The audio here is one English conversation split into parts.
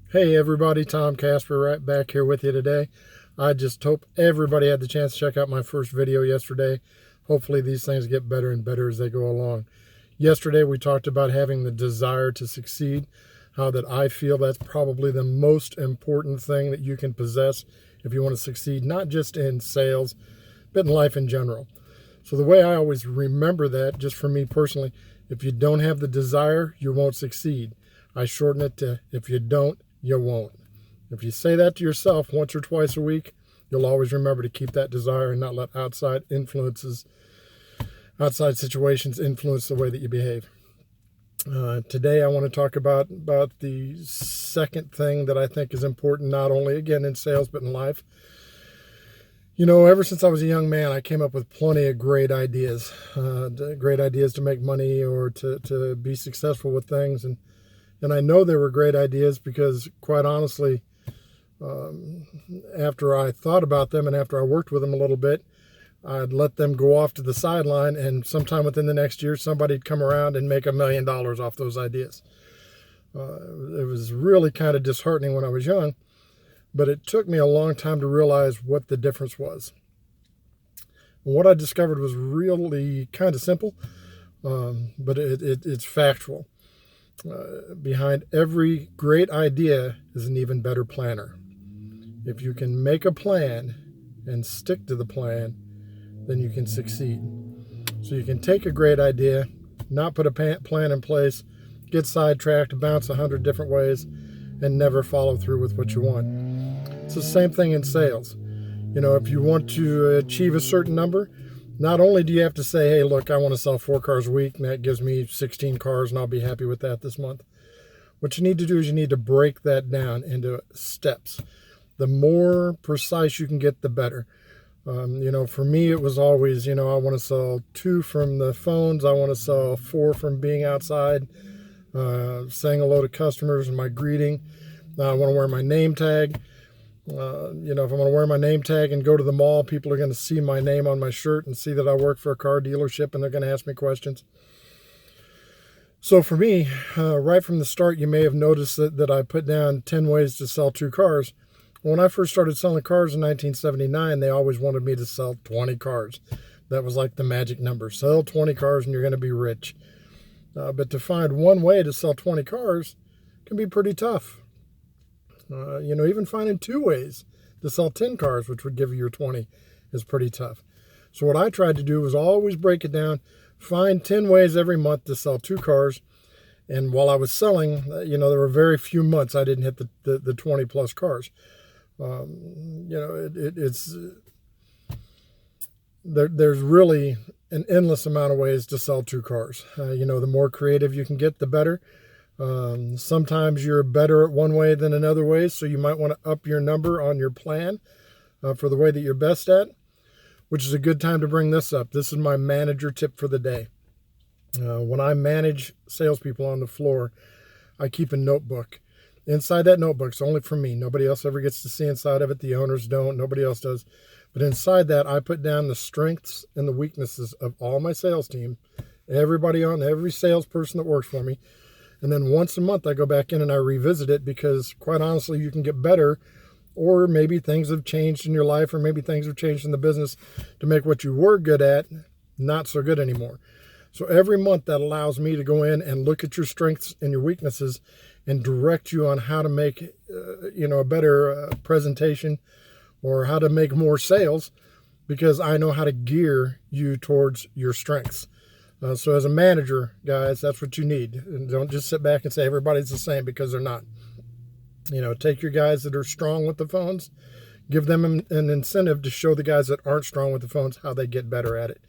Hey everybody, Tom Casper right back here with you today. I just hope everybody had the chance to check out my first video yesterday. Hopefully these things get better and better as they go along. Yesterday we talked about having the desire to succeed, how that I feel that's probably the most important thing that you can possess if you want to succeed, not just in sales, but in life in general. So the way I always remember that, just for me personally, if you don't have the desire, you won't succeed. I shorten it to, if you don't, you won't. If you say that to yourself once or twice a week, you'll always remember to keep that desire and not let outside situations influence the way that you behave. Today I want to talk about the second thing that I think is important, not only again in sales, but in life. You know, ever since I was a young man, I came up with plenty of great ideas to make money or to be successful with things. And I know they were great ideas because, quite honestly, after I thought about them and after I worked with them a little bit, I'd let them go off to the sideline, and sometime within the next year, somebody'd come around and make $1 million off those ideas. It was really kind of disheartening when I was young, but it took me a long time to realize what the difference was. And what I discovered was really kind of simple, but it's factual. Behind every great idea is an even better planner. If you can make a plan and stick to the plan, then you can succeed. So you can take a great idea, not put a plan in place, get sidetracked, bounce 100 different ways, and never follow through with what you want. It's the same thing in sales. You know, if you want to achieve a certain number, not only do you have to say, hey, look, I want to sell 4 cars a week, and that gives me 16 cars, and I'll be happy with that this month. What you need to do is you need to break that down into steps. The more precise you can get, the better. You know, for me, it was always, you know, I want to sell 2 from the phones. I want to sell 4 from being outside, saying hello to customers and my greeting. I want to wear my name tag. You know, if I'm going to wear my name tag and go to the mall, people are going to see my name on my shirt and see that I work for a car dealership, and they're going to ask me questions. So for me, right from the start, you may have noticed that I put down 10 ways to sell 2 cars. When I first started selling cars in 1979, they always wanted me to sell 20 cars. That was like the magic number. Sell 20 cars and you're going to be rich. But to find one way to sell 20 cars can be pretty tough. You know, even finding 2 ways to sell 10 cars, which would give you your 20, is pretty tough. So what I tried to do was always break it down, find 10 ways every month to sell 2 cars. And while I was selling, you know, there were very few months I didn't hit the 20 plus cars. You know, there's really an endless amount of ways to sell 2 cars. You know, the more creative you can get, the better. Sometimes you're better at one way than another way, so you might want to up your number on your plan for the way that you're best at, which is a good time to bring this up. This is my manager tip for the day. When I manage salespeople on the floor, I keep a notebook. Inside that notebook, it's only for me. Nobody else ever gets to see inside of it. The owners don't. Nobody else does. But inside that, I put down the strengths and the weaknesses of all my sales team, every salesperson that works for me. And then once a month, I go back in and I revisit it because, quite honestly, you can get better, or maybe things have changed in your life, or maybe things have changed in the business to make what you were good at not so good anymore. So every month, that allows me to go in and look at your strengths and your weaknesses and direct you on how to make, you know, a better presentation or how to make more sales, because I know how to gear you towards your strengths. So as a manager, guys, that's what you need. And don't just sit back and say everybody's the same, because they're not. You know, take your guys that are strong with the phones, give them an incentive to show the guys that aren't strong with the phones how they get better at it.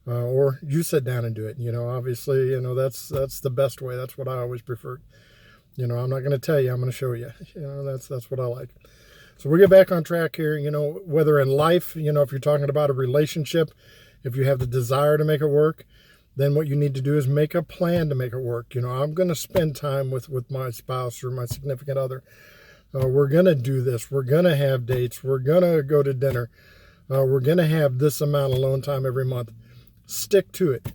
Or you sit down and do it. You know, obviously, you know, that's the best way. That's what I always preferred. You know, I'm not going to tell you, I'm going to show you. You know, that's what I like. So we'll get back on track here. You know, whether in life, you know, if you're talking about a relationship, if you have the desire to make it work, then what you need to do is make a plan to make it work. You know, I'm going to spend time with my spouse or my significant other. We're going to do this. We're going to have dates. We're going to go to dinner. We're going to have this amount of alone time every month. Stick to it.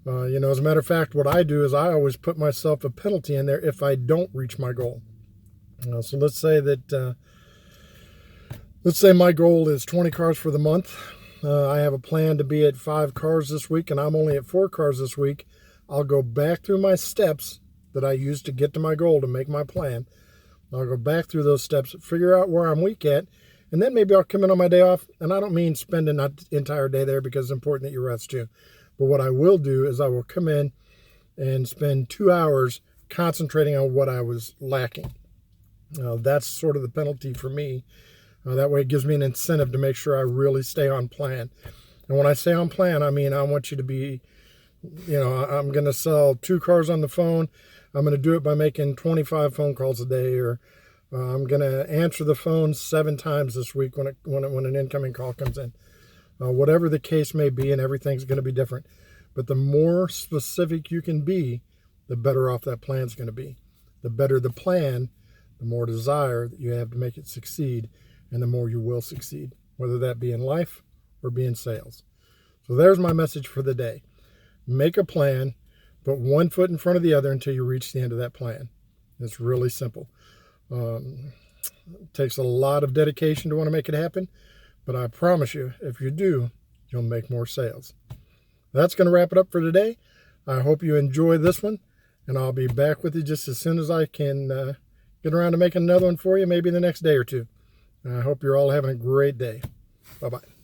You know, as a matter of fact, what I do is I always put myself a penalty in there if I don't reach my goal. So let's say my goal is 20 cars for the month. I have a plan to be at 5 cars this week, and I'm only at 4 cars this week. I'll go back through my steps that I used to get to my goal to make my plan. I'll go back through those steps, figure out where I'm weak at, and then maybe I'll come in on my day off. And I don't mean spending the entire day there, because it's important that you rest too. But what I will do is I will come in and spend 2 hours concentrating on what I was lacking. That's sort of the penalty for me. That way it gives me an incentive to make sure I really stay on plan. And when I say on plan, I mean I want you to be, I'm going to sell 2 cars on the phone. I'm going to do it by making 25 phone calls a day, or I'm going to answer the phone 7 times this week when an incoming call comes in. Whatever the case may be, and everything's going to be different. But the more specific you can be, the better off that plan's going to be. The better the plan, the more desire that you have to make it succeed, and the more you will succeed, whether that be in life or be in sales. So there's my message for the day. Make a plan, put one foot in front of the other until you reach the end of that plan. It's really simple. It takes a lot of dedication to want to make it happen, but I promise you, if you do, you'll make more sales. That's going to wrap it up for today. I hope you enjoy this one, and I'll be back with you just as soon as I can get around to making another one for you, maybe the next day or two. I hope you're all having a great day. Bye-bye.